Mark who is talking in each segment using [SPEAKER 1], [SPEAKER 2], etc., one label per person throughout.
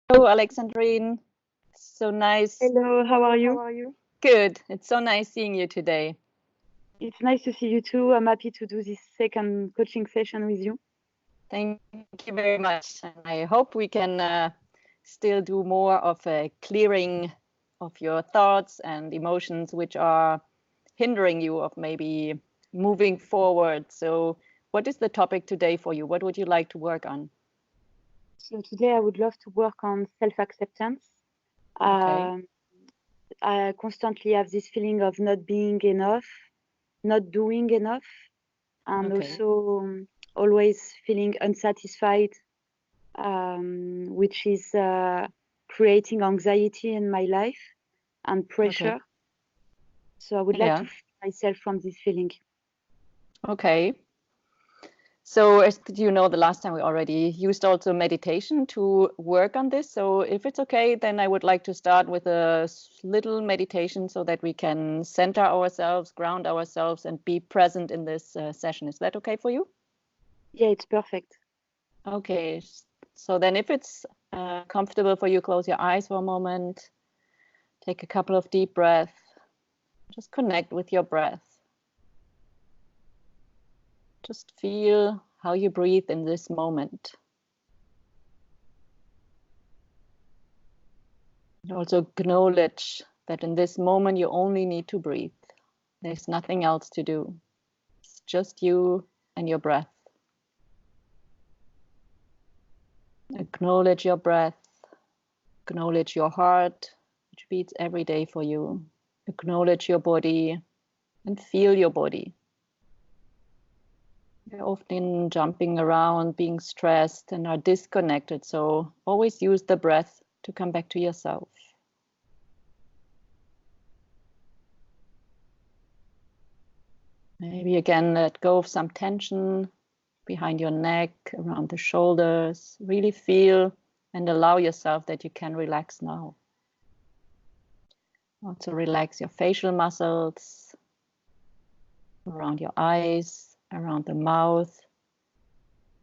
[SPEAKER 1] Hello, Alexandrine. So nice.
[SPEAKER 2] Hello, how are you?
[SPEAKER 1] Good. It's so nice seeing you today.
[SPEAKER 2] It's nice to see you too. I'm happy to do this second coaching session with you.
[SPEAKER 1] Thank you very much. And I hope we can still do more of a clearing of your thoughts and emotions which are hindering you of maybe moving forward. So what is the topic today for you? What would you like to work on?
[SPEAKER 2] So today I would love to work on self-acceptance.
[SPEAKER 1] Okay.
[SPEAKER 2] I constantly have this feeling of not being enough, not doing enough, and
[SPEAKER 1] Okay.
[SPEAKER 2] also always feeling unsatisfied, which is creating anxiety in my life and pressure.
[SPEAKER 1] Okay.
[SPEAKER 2] So I would like
[SPEAKER 1] Yeah.
[SPEAKER 2] to free myself from this feeling.
[SPEAKER 1] Okay. So as you know, the last time we already used also meditation to work on this. So if it's okay, then I would like to start with a little meditation so that we can center ourselves, ground ourselves, and be present in this session. Is that okay for you?
[SPEAKER 2] Yeah, it's perfect.
[SPEAKER 1] Okay. So then if it's comfortable for you, close your eyes for a moment. Take a couple of deep breaths. Just connect with your breath. Just feel how you breathe in this moment. And also acknowledge that in this moment you only need to breathe. There's nothing else to do. It's just you and your breath. Acknowledge your breath. Acknowledge your heart, which beats every day for you. Acknowledge your body and feel your body. You're often jumping around, being stressed, and are disconnected. So always use the breath to come back to yourself. Maybe again, let go of some tension behind your neck, around the shoulders. Really feel and allow yourself that you can relax now. Also relax your facial muscles, around your eyes, around the mouth.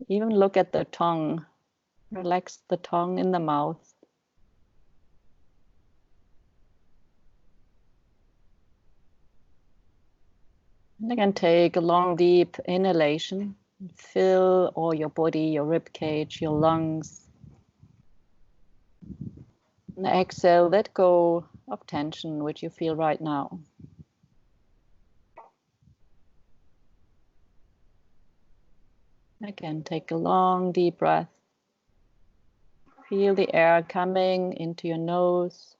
[SPEAKER 1] Even look at the tongue. Relax the tongue in the mouth. And again, take a long, deep inhalation. Fill all your body, your rib cage, your lungs. And exhale, let go of tension which you feel right now. Again, take a long, deep breath. Feel the air coming into your nose,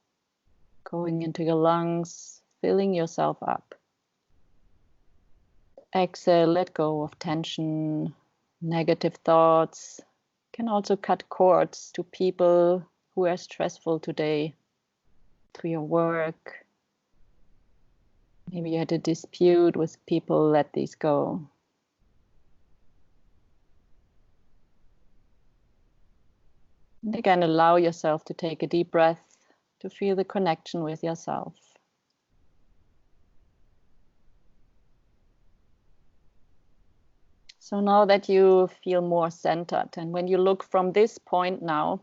[SPEAKER 1] going into your lungs, filling yourself up. Exhale, let go of tension, negative thoughts. Can also cut cords to people who are stressful today, to your work. Maybe you had a dispute with people, let these go. And again, allow yourself to take a deep breath to feel the connection with yourself. So now that you feel more centered, and when you look from this point now,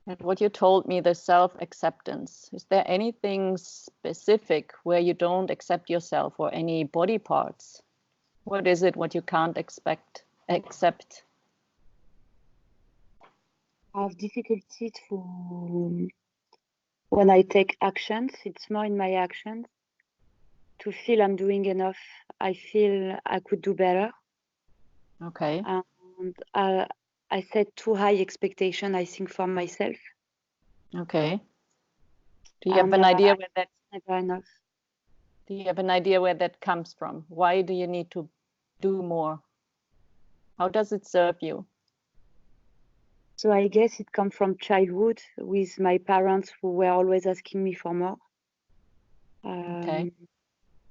[SPEAKER 1] at what you told me, the self-acceptance, is there anything specific where you don't accept yourself or any body parts? What is it what you can't accept?
[SPEAKER 2] I have difficulty to, when I take actions, it's more in my actions, to feel I'm doing enough. I feel I could do better.
[SPEAKER 1] Okay.
[SPEAKER 2] And I set too high expectation, I think, for myself.
[SPEAKER 1] Okay. Do you have an idea where that?
[SPEAKER 2] Never enough.
[SPEAKER 1] Do you have an idea where that comes from? Why do you need to do more? How does it serve you?
[SPEAKER 2] So I guess it comes from childhood with my parents who were always asking me for more.
[SPEAKER 1] Okay.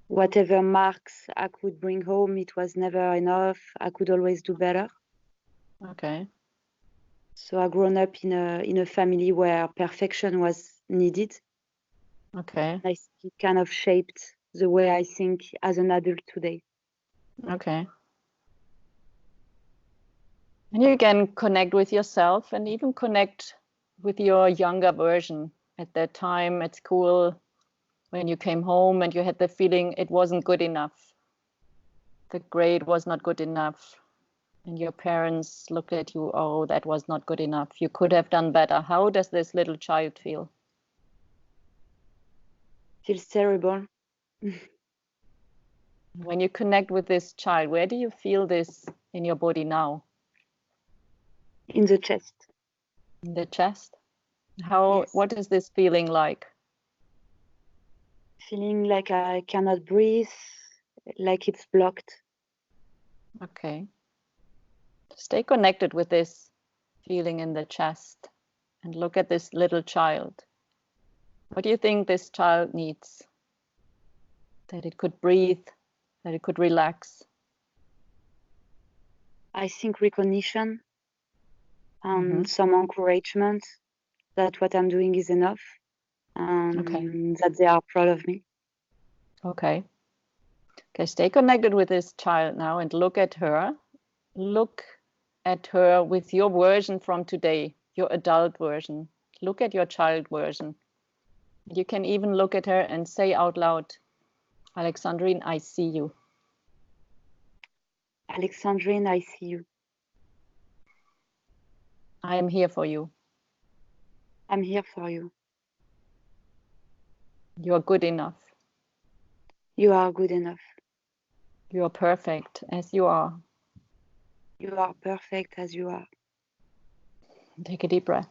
[SPEAKER 2] Whatever marks I could bring home, it was never enough. I could always do better.
[SPEAKER 1] Okay.
[SPEAKER 2] So I grown up in a family where perfection was needed.
[SPEAKER 1] Okay.
[SPEAKER 2] I think it kind of shaped the way I think as an adult today.
[SPEAKER 1] Okay. And you can connect with yourself and even connect with your younger version at that time at school, when you came home and you had the feeling it wasn't good enough. The grade was not good enough. And your parents looked at you, oh, that was not good enough. You could have done better. How does this little child feel?
[SPEAKER 2] Feels terrible.
[SPEAKER 1] When you connect with this child, where do you feel this in your body now?
[SPEAKER 2] In the chest.
[SPEAKER 1] In the chest? How?
[SPEAKER 2] Yes.
[SPEAKER 1] What is this feeling like?
[SPEAKER 2] Feeling like I cannot breathe, like it's blocked.
[SPEAKER 1] Okay. Stay connected with this feeling in the chest and look at this little child. What do you think this child needs? That it could breathe, that it could relax.
[SPEAKER 2] I think recognition and some encouragement that what I'm doing is enough, and that they are proud of me.
[SPEAKER 1] Okay. Okay, stay connected with this child now and look at her. Look at her with your version from today, your adult version. Look at your child version. You can even look at her and say out loud, Alexandrine, I see you.
[SPEAKER 2] Alexandrine, I see you.
[SPEAKER 1] I am here for you.
[SPEAKER 2] I'm here for you.
[SPEAKER 1] You are good enough.
[SPEAKER 2] You are good enough.
[SPEAKER 1] You are perfect as you are.
[SPEAKER 2] You are perfect as you are.
[SPEAKER 1] Take a deep breath.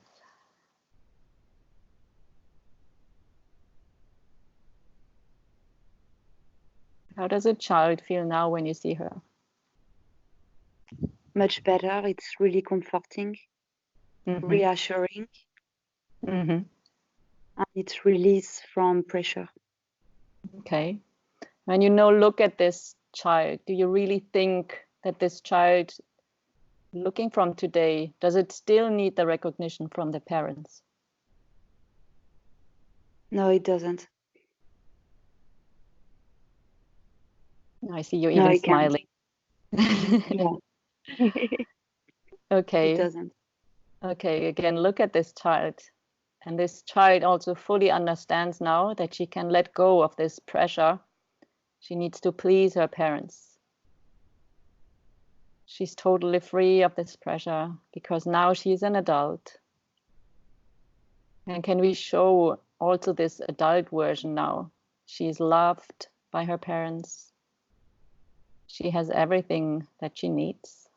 [SPEAKER 1] How does a child feel now when you see her?
[SPEAKER 2] Much better. It's really comforting, reassuring, and it's release from pressure.
[SPEAKER 1] Okay. When you now look at this child, do you really think that this child, looking from today, does it still need the recognition from the parents?
[SPEAKER 2] No, it doesn't.
[SPEAKER 1] I see you
[SPEAKER 2] No,
[SPEAKER 1] even
[SPEAKER 2] it can't.
[SPEAKER 1] smiling.
[SPEAKER 2] Yeah.
[SPEAKER 1] Okay.
[SPEAKER 2] It doesn't.
[SPEAKER 1] Okay, again, look at this child. And this child also fully understands now that she can let go of this pressure. She needs to please her parents. She's totally free of this pressure because now she's an adult. And can we show also this adult version now? She's loved by her parents. She has everything that she needs.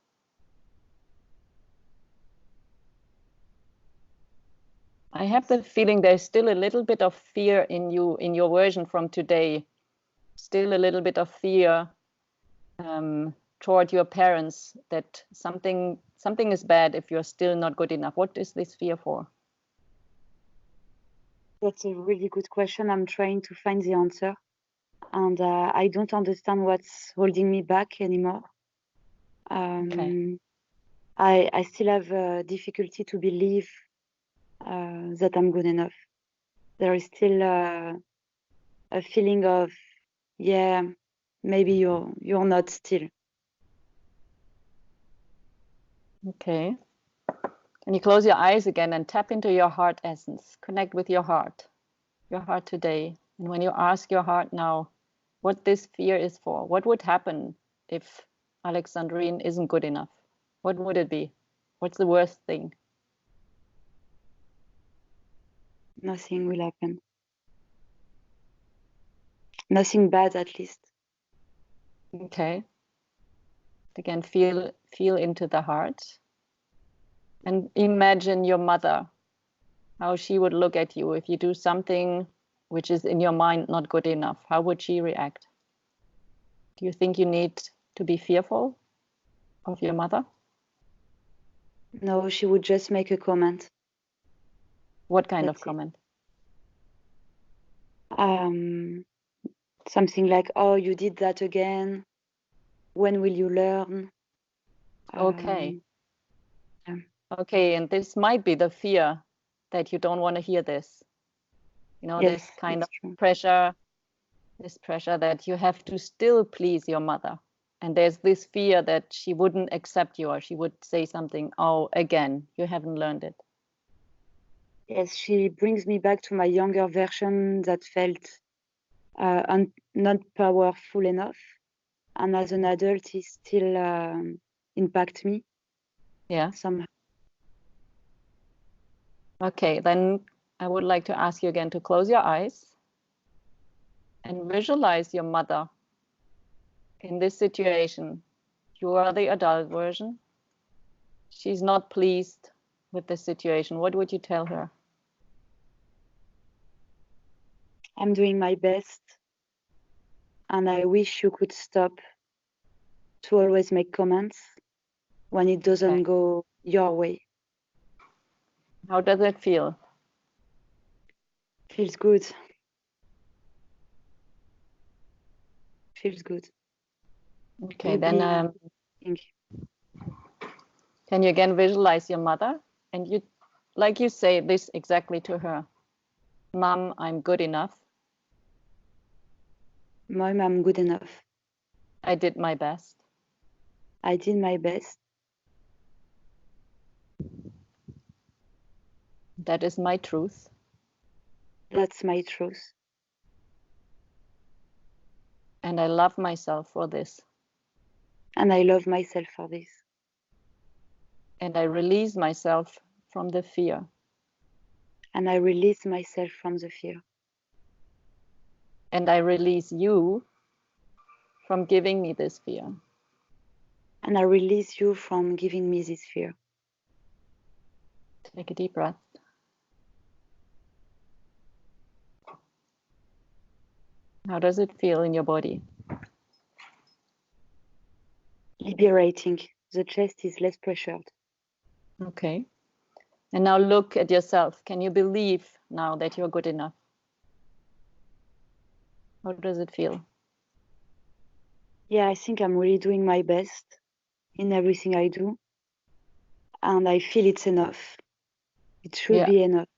[SPEAKER 1] I have the feeling there's still a little bit of fear in you, in your version from today. Still a little bit of fear toward your parents that something is bad if you're still not good enough. What is this fear for?
[SPEAKER 2] That's a really good question. I'm trying to find the answer. And I don't understand what's holding me back anymore.
[SPEAKER 1] Okay.
[SPEAKER 2] I still have difficulty to believe that I'm good enough. There is still a feeling of, yeah, maybe you're not still.
[SPEAKER 1] Okay. Can you close your eyes again and tap into your heart essence? Connect with your heart today. And when you ask your heart now what this fear is for, what would happen if Alexandrine isn't good enough? What would it be? What's the worst thing?
[SPEAKER 2] Nothing will happen. Nothing bad, at least.
[SPEAKER 1] Okay. Again, feel into the heart. And imagine your mother, how she would look at you if you do something which is in your mind not good enough. How would she react? Do you think you need to be fearful of your mother?
[SPEAKER 2] No, she would just make a comment.
[SPEAKER 1] What kind
[SPEAKER 2] That's
[SPEAKER 1] of comment?
[SPEAKER 2] Something like, oh, you did that again. When will you learn?
[SPEAKER 1] Okay.
[SPEAKER 2] Yeah.
[SPEAKER 1] Okay, and this might be the fear that you don't want to hear this. You know,
[SPEAKER 2] Yes,
[SPEAKER 1] this kind of
[SPEAKER 2] true.
[SPEAKER 1] pressure, this pressure that you have to still please your mother. And there's this fear that she wouldn't accept you or she would say something, oh, again, you haven't learned it.
[SPEAKER 2] Yes, she brings me back to my younger version that felt not powerful enough. And as an adult, it still impact me
[SPEAKER 1] Yeah.
[SPEAKER 2] somehow.
[SPEAKER 1] Okay, then I would like to ask you again to close your eyes and visualize your mother in this situation. You are the adult version. She's not pleased with the situation. What would you tell her?
[SPEAKER 2] I'm doing my best, and I wish you could stop to always make comments when it doesn't go your way.
[SPEAKER 1] How does it feel?
[SPEAKER 2] Feels good. Feels good.
[SPEAKER 1] Okay,
[SPEAKER 2] Maybe,
[SPEAKER 1] then
[SPEAKER 2] think.
[SPEAKER 1] can you again visualize your mother? And you, like you say this exactly to her. Mom, I'm good enough.
[SPEAKER 2] Mom, I'm good enough.
[SPEAKER 1] I did my best.
[SPEAKER 2] I did my best.
[SPEAKER 1] That is my truth.
[SPEAKER 2] That's my truth.
[SPEAKER 1] And I love myself for this.
[SPEAKER 2] And I love myself for this.
[SPEAKER 1] And I release myself from the fear.
[SPEAKER 2] And I release myself from the fear.
[SPEAKER 1] And I release you from giving me this fear.
[SPEAKER 2] And I release you from giving me this fear.
[SPEAKER 1] Take a deep breath. How does it feel in your body?
[SPEAKER 2] Liberating. The chest is less pressured.
[SPEAKER 1] Okay. And now look at yourself. Can you believe now that you're good enough? How does it feel?
[SPEAKER 2] Yeah, I think I'm really doing my best in everything I do. And I feel it's enough. It should be enough.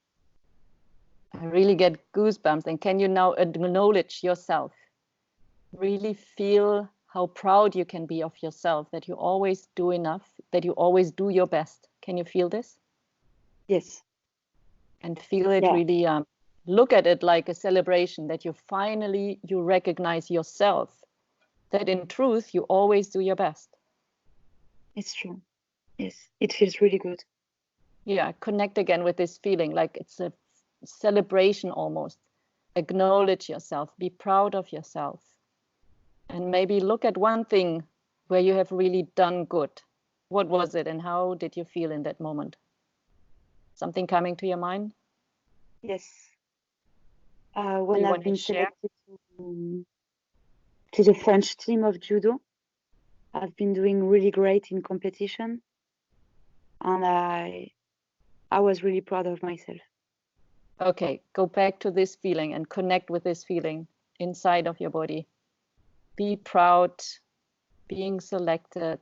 [SPEAKER 1] I really get goosebumps. And can you now acknowledge yourself? Really feel how proud you can be of yourself, that you always do enough, that you always do your best. Can you feel this?
[SPEAKER 2] Yes.
[SPEAKER 1] And feel it really, look at it like a celebration, that you finally, you recognize yourself, that in truth, you always do your best.
[SPEAKER 2] It's true. Yes, it feels really good.
[SPEAKER 1] Yeah, connect again with this feeling, like it's a celebration almost. Acknowledge yourself, be proud of yourself. And maybe look at one thing where you have really done good. What was it and how did you feel in that moment? Something coming to your mind?
[SPEAKER 2] Yes.
[SPEAKER 1] Do
[SPEAKER 2] When
[SPEAKER 1] you
[SPEAKER 2] I've
[SPEAKER 1] want to
[SPEAKER 2] been
[SPEAKER 1] share?
[SPEAKER 2] selected to the French team of judo, I've been doing really great in competition. And I was really proud of myself.
[SPEAKER 1] Okay, go back to this feeling and connect with this feeling inside of your body. Be proud, being selected,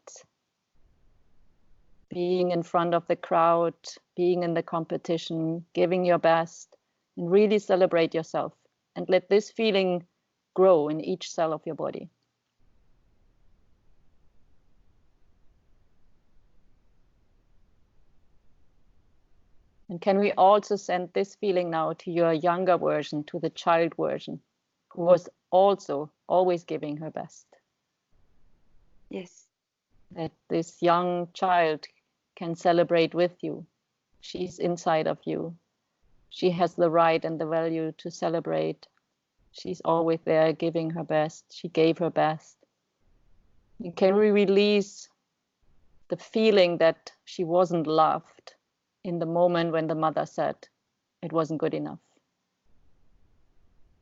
[SPEAKER 1] being in front of the crowd, being in the competition, giving your best, and really celebrate yourself. And let this feeling grow in each cell of your body. And can we also send this feeling now to your younger version, to the child version, who was also always giving her best?
[SPEAKER 2] Yes.
[SPEAKER 1] That this young child can celebrate with you. She's inside of you. She has the right and the value to celebrate. She's always there giving her best. She gave her best. And can we release the feeling that she wasn't loved in the moment when the mother said it wasn't good enough?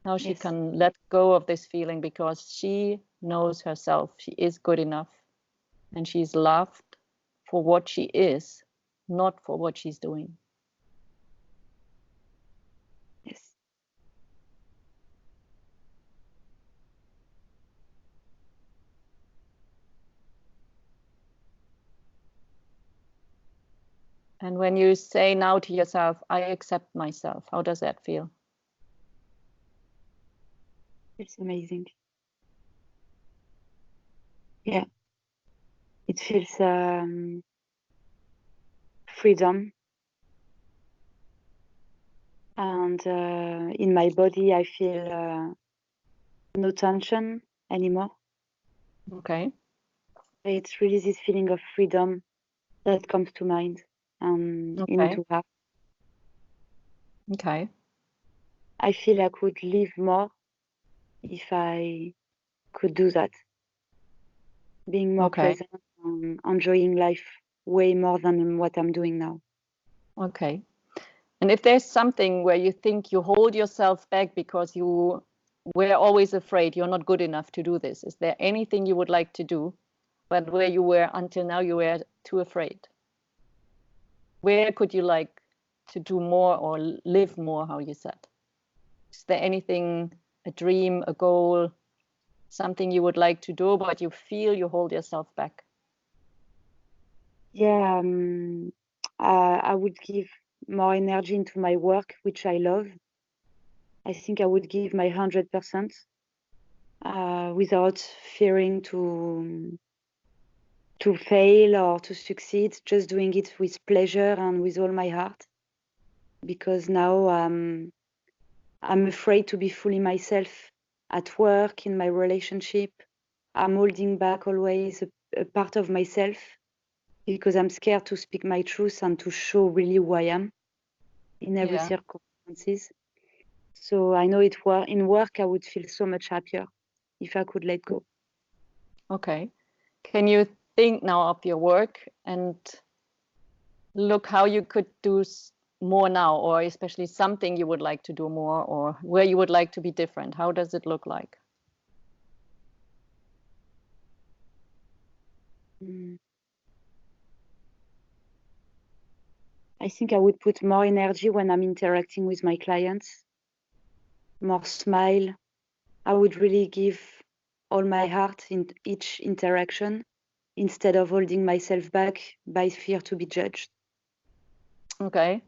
[SPEAKER 1] Now she can let go of this feeling because she knows herself. She is good enough and she's loved for what she is, not for what she's doing.
[SPEAKER 2] Yes.
[SPEAKER 1] And when you say now to yourself, I accept myself, how does that feel?
[SPEAKER 2] It's amazing. Yeah. It feels freedom. And in my body, I feel no tension anymore.
[SPEAKER 1] Okay.
[SPEAKER 2] It's really this feeling of freedom that comes to mind and
[SPEAKER 1] Okay.
[SPEAKER 2] into heart.
[SPEAKER 1] Okay.
[SPEAKER 2] I feel I could live more if I could do that. Being more
[SPEAKER 1] Okay.
[SPEAKER 2] present and enjoying life way more than what I'm doing now.
[SPEAKER 1] Okay. And if there's something where you think you hold yourself back because you were always afraid you're not good enough to do this, is there anything you would like to do, but where you were until now you were too afraid? Where could you like to do more or live more, how you said? Is there anything, a dream, a goal, something you would like to do, but you feel you hold yourself back?
[SPEAKER 2] Yeah, I would give more energy into my work, which I love. I think I would give my 100% without fearing to fail or to succeed, just doing it with pleasure and with all my heart. Because now I'm afraid to be fully myself at work, in my relationship. I'm holding back always a part of myself because I'm scared to speak my truth and to show really who I am in every
[SPEAKER 1] Yeah.
[SPEAKER 2] circumstances. So I know in work I would feel so much happier if I could let go.
[SPEAKER 1] Okay. Can you think now of your work and look how you could do more now, or especially something you would like to do more, or where you would like to be different? How does it look like?
[SPEAKER 2] I think I would put more energy when I'm interacting with my clients, more smile. I would really give all my heart in each interaction instead of holding myself back by fear to be judged.
[SPEAKER 1] Okay.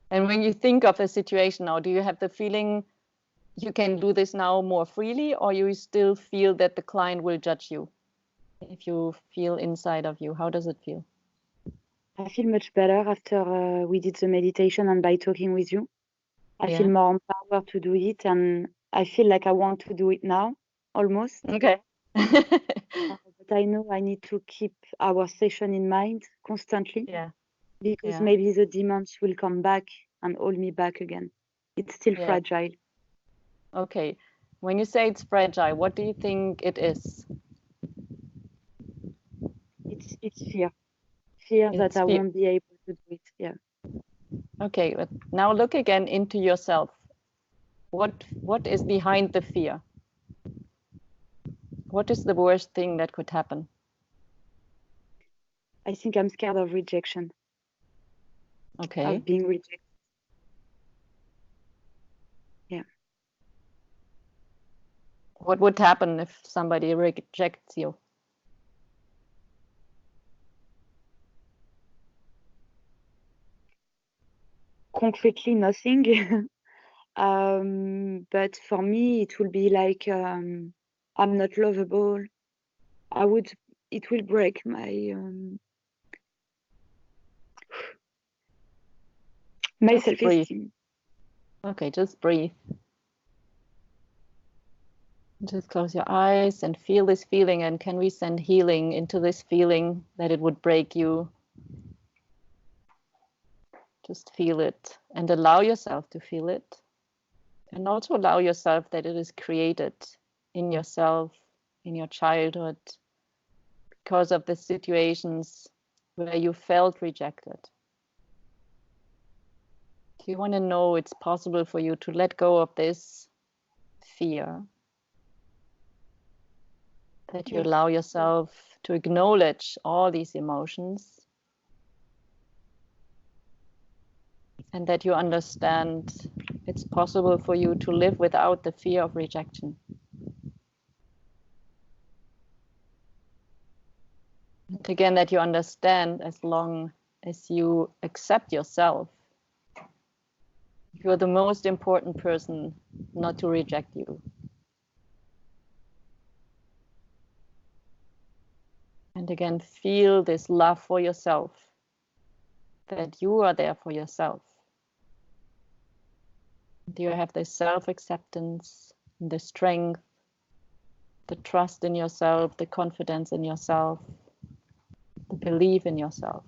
[SPEAKER 1] And when you think of a situation now, do you have the feeling you can do this now more freely, or you still feel that the client will judge you? If you feel inside of you, how does it feel?
[SPEAKER 2] I feel much better after we did the meditation and by talking with you. I feel
[SPEAKER 1] Yeah.
[SPEAKER 2] more empowered to do it, and I feel like I want to do it now, almost.
[SPEAKER 1] Okay.
[SPEAKER 2] But I know I need to keep our session in mind constantly
[SPEAKER 1] Yeah.
[SPEAKER 2] because
[SPEAKER 1] Yeah.
[SPEAKER 2] maybe the demons will come back and hold me back again. It's still
[SPEAKER 1] Yeah.
[SPEAKER 2] fragile.
[SPEAKER 1] Okay. When you say it's fragile, what do you think it is?
[SPEAKER 2] It's fear that
[SPEAKER 1] It's
[SPEAKER 2] I
[SPEAKER 1] fear.
[SPEAKER 2] won't be able to do it. Yeah.
[SPEAKER 1] Okay, but now look again into yourself. What is behind the fear? What is the worst thing that could happen?
[SPEAKER 2] I think I'm scared of rejection,
[SPEAKER 1] Okay.
[SPEAKER 2] of being rejected. Yeah.
[SPEAKER 1] What would happen if somebody rejects you?
[SPEAKER 2] Concretely, nothing. But for me, it will be like I'm not lovable. It will break my
[SPEAKER 1] Just breathe.
[SPEAKER 2] self-esteem.
[SPEAKER 1] Okay, just breathe. Just close your eyes and feel this feeling. And can we send healing into this feeling that it would break you? Just feel it and allow yourself to feel it. And also allow yourself that it is created in yourself, in your childhood, because of the situations where you felt rejected. Do you want to know it's possible for you to let go of this fear? That you
[SPEAKER 2] Yes.
[SPEAKER 1] allow yourself to acknowledge all these emotions, and that you understand it's possible for you to live without the fear of rejection. And again, that you understand as long as you accept yourself, you're the most important person not to reject you. And again, feel this love for yourself, that you are there for yourself. Do you have the self-acceptance, the strength, the trust in yourself, the confidence in yourself, the belief in yourself?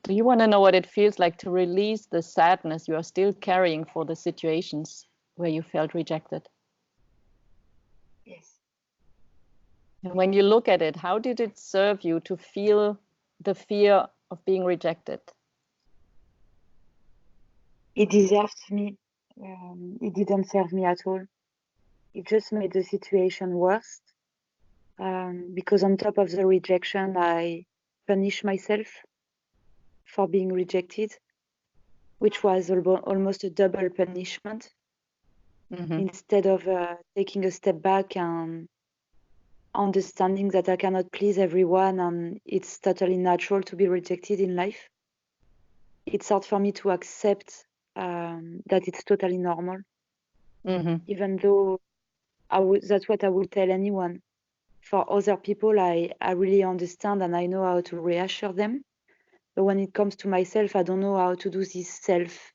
[SPEAKER 1] Do you want to know what it feels like to release the sadness you are still carrying for the situations where you felt rejected?
[SPEAKER 2] Yes.
[SPEAKER 1] And when you look at it, how did it serve you to feel the fear of being rejected?
[SPEAKER 2] It deserved me. It didn't serve me at all. It just made the situation worse. Because on top of the rejection, I punished myself for being rejected, which was almost a double punishment. Instead of taking a step back and understanding that I cannot please everyone and it's totally natural to be rejected in life, it's hard for me to accept that it's totally normal. Even though that's what I would tell anyone. For other people, I really understand and I know how to reassure them. But when it comes to myself, I don't know how to do this self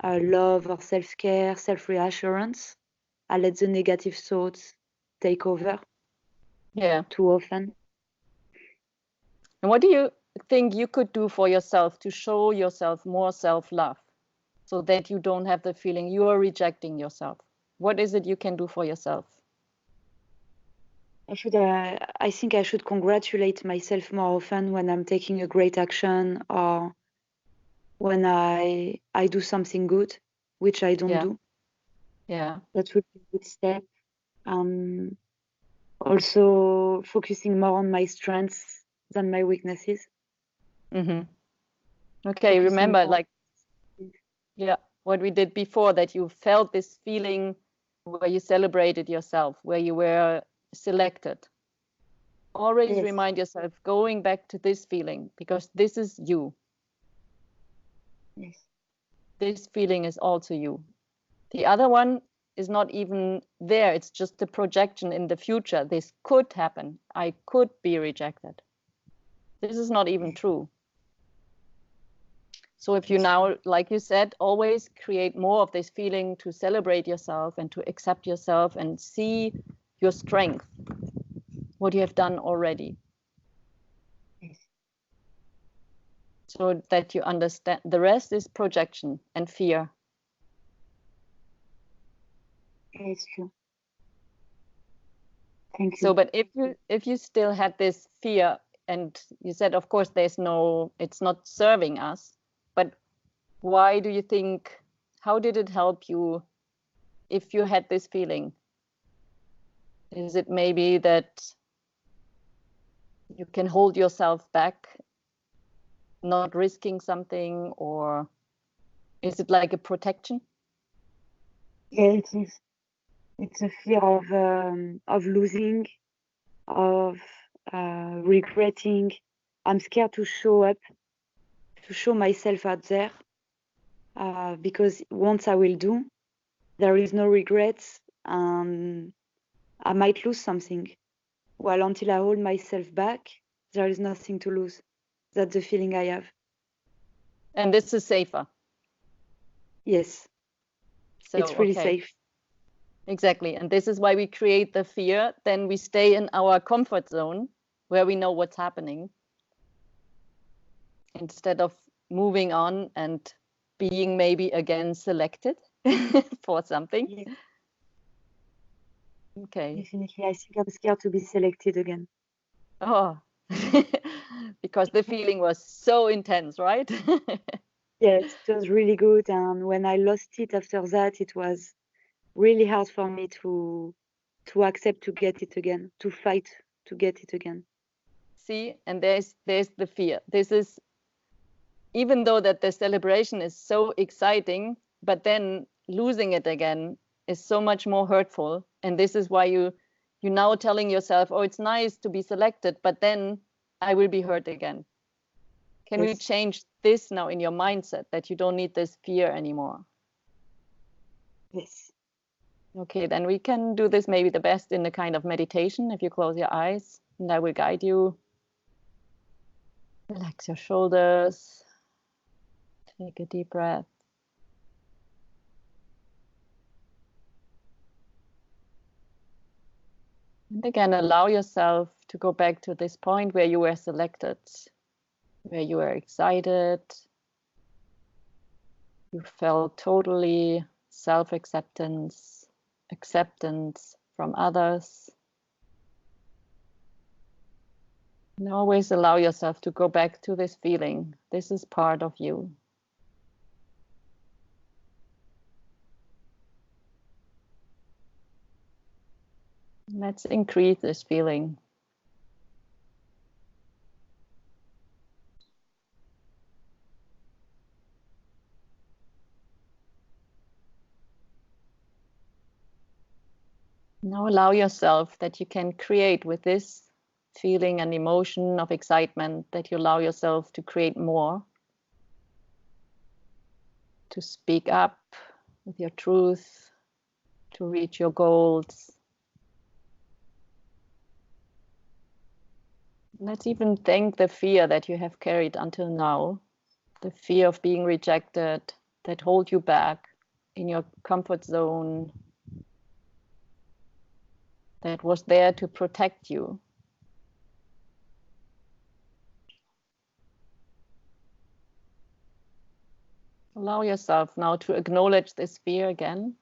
[SPEAKER 2] love or self-care, self-reassurance. I let the negative thoughts take over too often.
[SPEAKER 1] And what do you think you could do for yourself to show yourself more self-love so that you don't have the feeling you are rejecting yourself? What is it you can do for yourself?
[SPEAKER 2] I think I should congratulate myself more often when I'm taking a great action or when I do something good, which I don't do.
[SPEAKER 1] Yeah.
[SPEAKER 2] That would be a good step. Also focusing more on my strengths than my weaknesses.
[SPEAKER 1] Okay,
[SPEAKER 2] Focusing
[SPEAKER 1] remember
[SPEAKER 2] more.
[SPEAKER 1] What we did before, that you felt this feeling where you celebrated yourself, where you were selected. Always remind yourself, going back to this feeling, because this is you.
[SPEAKER 2] Yes.
[SPEAKER 1] This feeling is also you. The other one is not even there. It's just a projection in the future. This could happen. I could be rejected. This is not even true. So if you now, like you said, always create more of this feeling to celebrate yourself and to accept yourself and see your strength, what you have done already.
[SPEAKER 2] Yes.
[SPEAKER 1] So that you understand the rest is projection and fear.
[SPEAKER 2] It's true. Thank you.
[SPEAKER 1] So, but if you still had this fear, and you said, of course, it's not serving us, but why do you think, how did it help you if you had this feeling? Is it maybe that you can hold yourself back, not risking something, or is it like a protection?
[SPEAKER 2] Yeah, it is. It's a fear of losing, of regretting. I'm scared to show up, to show myself out there, because once I will do, there is no regrets, and I might lose something. While until I hold myself back, there is nothing to lose. That's the feeling I have.
[SPEAKER 1] And this is safer.
[SPEAKER 2] Yes. So, it's really safe.
[SPEAKER 1] Exactly. And this is why we create the fear. Then we stay in our comfort zone where we know what's happening instead of moving on and being maybe again selected for something.
[SPEAKER 2] Yes.
[SPEAKER 1] Okay.
[SPEAKER 2] Definitely. I think I'm scared to be selected again.
[SPEAKER 1] Oh, because the feeling was so intense, right?
[SPEAKER 2] Yes, it was really good. And when I lost it after that, it was really hard for me to accept to get it again, to fight to get it again.
[SPEAKER 1] See, and there's the fear. This is, even though that the celebration is so exciting, but then losing it again is so much more hurtful. And this is why you now telling yourself, oh, it's nice to be selected, but then I will be hurt again. Can we change this now in your mindset, that you don't need this fear anymore?
[SPEAKER 2] Yes.
[SPEAKER 1] Okay, then we can do this maybe the best in a kind of meditation. If you close your eyes, and I will guide you. Relax your shoulders. Take a deep breath. And again, allow yourself to go back to this point where you were selected, where you were excited. You felt totally self-acceptance, acceptance from others. And always allow yourself to go back to this feeling. This is part of you. Let's increase this feeling. Now allow yourself that you can create with this feeling and emotion of excitement, that you allow yourself to create more, to speak up with your truth, to reach your goals. Let's even thank the fear that you have carried until now, the fear of being rejected that hold you back in your comfort zone, that was there to protect you. Allow yourself now to acknowledge this fear again.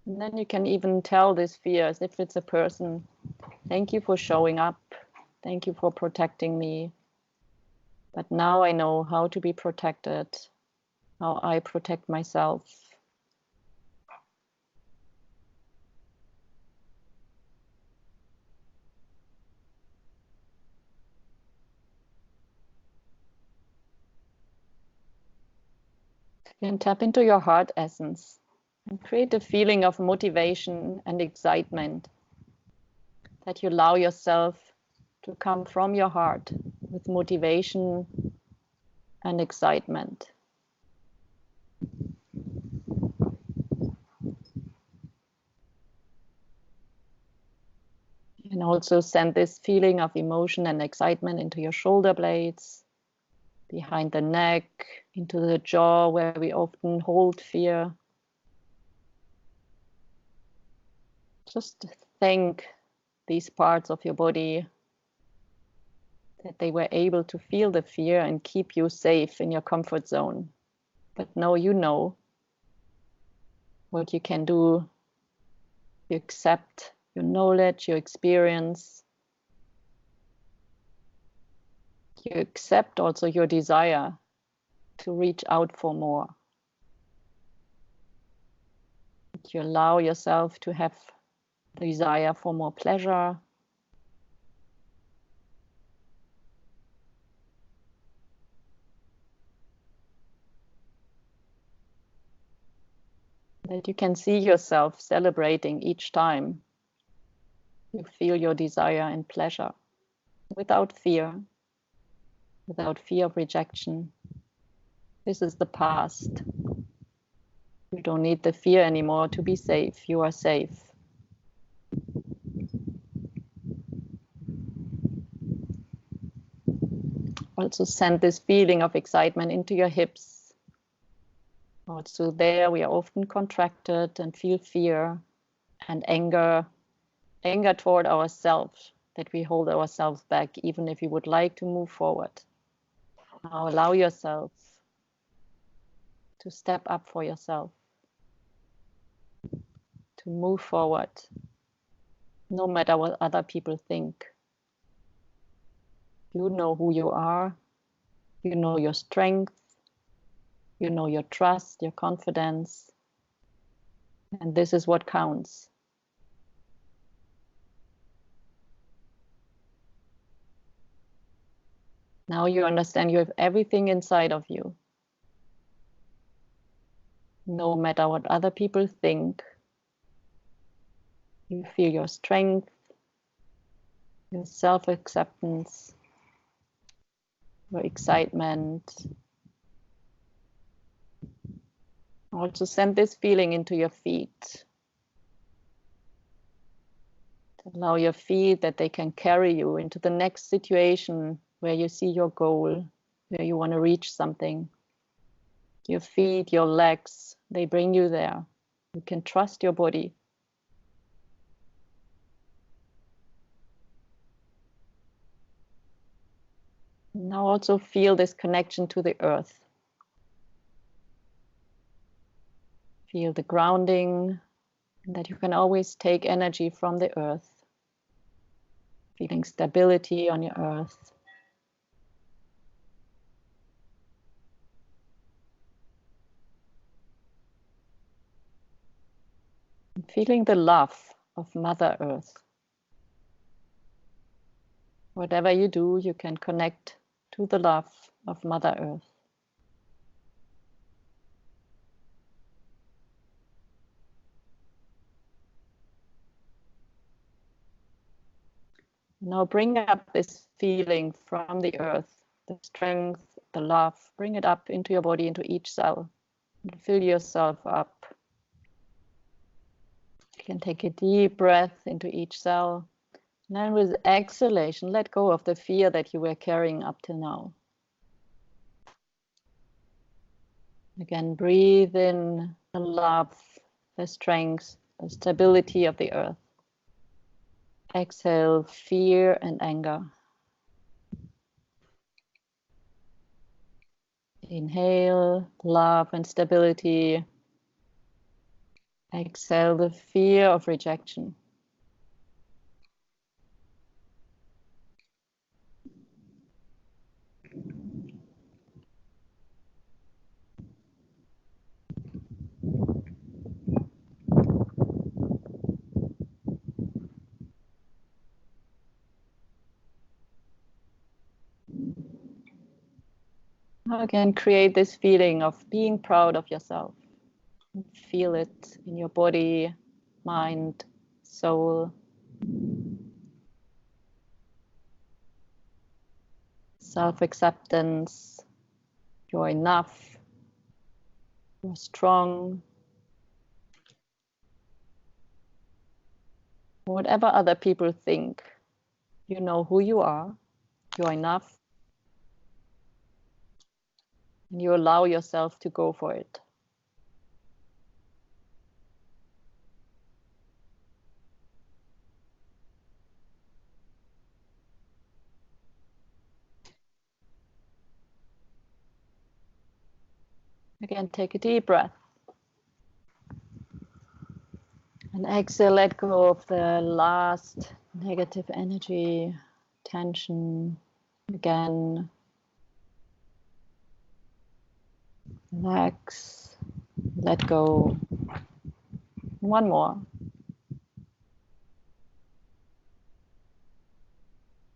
[SPEAKER 1] And then you can even tell this fear as if it's a person. Thank you for showing up. Thank you for protecting me. But now I know how to be protected, how I protect myself. You can tap into your heart essence and create a feeling of motivation and excitement, that you allow yourself to come from your heart with motivation and excitement. And also send this feeling of emotion and excitement into your shoulder blades, behind the neck, into the jaw where we often hold fear. Just thank these parts of your body that they were able to feel the fear and keep you safe in your comfort zone. But now you know what you can do. You accept your knowledge, your experience. You accept also your desire to reach out for more. You allow yourself to have the desire for more pleasure. That you can see yourself celebrating each time you feel your desire and pleasure, without fear of rejection. This is the past. You don't need the fear anymore to be safe. You are safe. Also send this feeling of excitement into your hips. Also there we are often contracted and feel fear and anger toward ourselves, that we hold ourselves back even if we would like to move forward. Now allow yourself to step up for yourself, to move forward, no matter what other people think. You know who you are, you know your strength, you know your trust, your confidence, and this is what counts. Now you understand you have everything inside of you. No matter what other people think, you feel your strength, your self-acceptance, your excitement. Also send this feeling into your feet. Allow your feet that they can carry you into the next situation where you see your goal, where you want to reach something. Your feet, your legs, they bring you there. You can trust your body. Now also feel this connection to the earth. Feel the grounding, and that you can always take energy from the earth. Feeling stability on your earth. And feeling the love of Mother Earth. Whatever you do, you can connect to the love of Mother Earth. Now bring up this feeling from the earth, the strength, the love. Bring it up into your body, into each cell. And fill yourself up. You can take a deep breath into each cell. And then with exhalation, let go of the fear that you were carrying up till now. Again, breathe in the love, the strength, the stability of the earth. Exhale fear and anger. Inhale love and stability. Exhale the fear of rejection. Again, create this feeling of being proud of yourself. Feel it in your body, mind, soul. Self-acceptance. You're enough. You're strong. Whatever other people think, you know who you are. You're enough. And you allow yourself to go for it. Again, take a deep breath. And exhale, let go of the last negative energy, tension. Again, relax, let go. One more.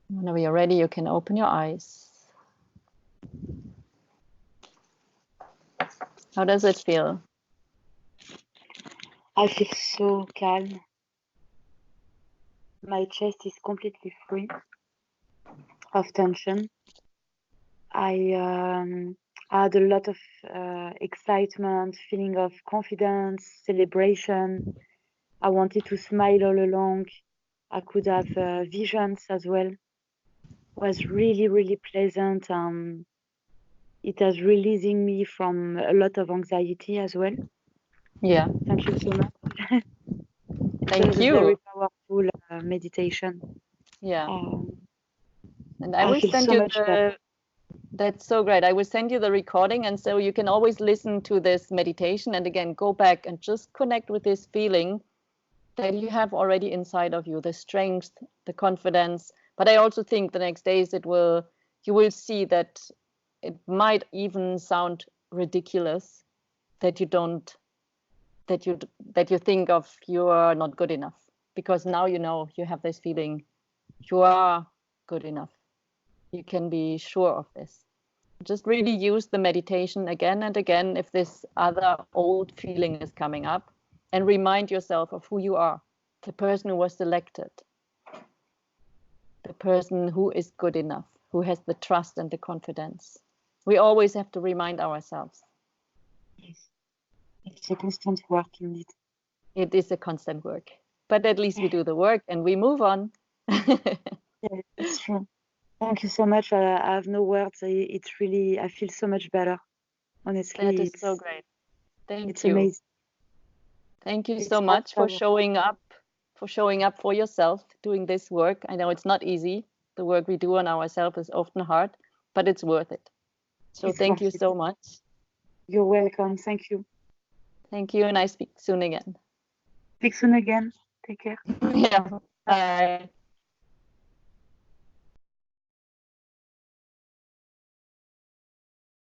[SPEAKER 1] Whenever you're ready, you can open your eyes. How does it feel?
[SPEAKER 2] I feel so calm. My chest is completely free of tension. I had a lot of excitement, feeling of confidence, celebration. I wanted to smile all along. I could have visions as well. It was really, really pleasant. It was releasing me from a lot of anxiety as well.
[SPEAKER 1] Yeah.
[SPEAKER 2] Thank you so much.
[SPEAKER 1] Thank you.
[SPEAKER 2] A very powerful meditation.
[SPEAKER 1] Yeah. And
[SPEAKER 2] I
[SPEAKER 1] will
[SPEAKER 2] feel
[SPEAKER 1] send
[SPEAKER 2] so
[SPEAKER 1] you
[SPEAKER 2] much better.
[SPEAKER 1] That's so great. I will send you the recording, and so you can always listen to this meditation and again go back and just connect with this feeling that you have already inside of you, the strength, the confidence. But I also think the next days you will see that it might even sound ridiculous that you think of you are not good enough, because now you know you have this feeling you are good enough. You can be sure of this. Just really use the meditation again and again if this other old feeling is coming up, and remind yourself of who you are, the person who was selected, the person who is good enough, who has the trust and the confidence. We always have to remind ourselves.
[SPEAKER 2] Yes. It's a constant work indeed.
[SPEAKER 1] It is a constant work, but at least we do the work and we move on.
[SPEAKER 2] Yeah, it's true. Thank you so much. I have no words. It's really, I feel so much better. Honestly,
[SPEAKER 1] That is so great. Thank
[SPEAKER 2] it's
[SPEAKER 1] you.
[SPEAKER 2] amazing.
[SPEAKER 1] Thank you
[SPEAKER 2] It's
[SPEAKER 1] so much for
[SPEAKER 2] awesome.
[SPEAKER 1] showing up for yourself, doing this work. I know it's not easy. The work we do on ourselves is often hard, but it's worth it. So
[SPEAKER 2] It's
[SPEAKER 1] thank you
[SPEAKER 2] worth it.
[SPEAKER 1] so much.
[SPEAKER 2] You're welcome. Thank you.
[SPEAKER 1] Thank you, and I speak soon again.
[SPEAKER 2] Speak soon again. Take care.
[SPEAKER 1] Yeah. Bye.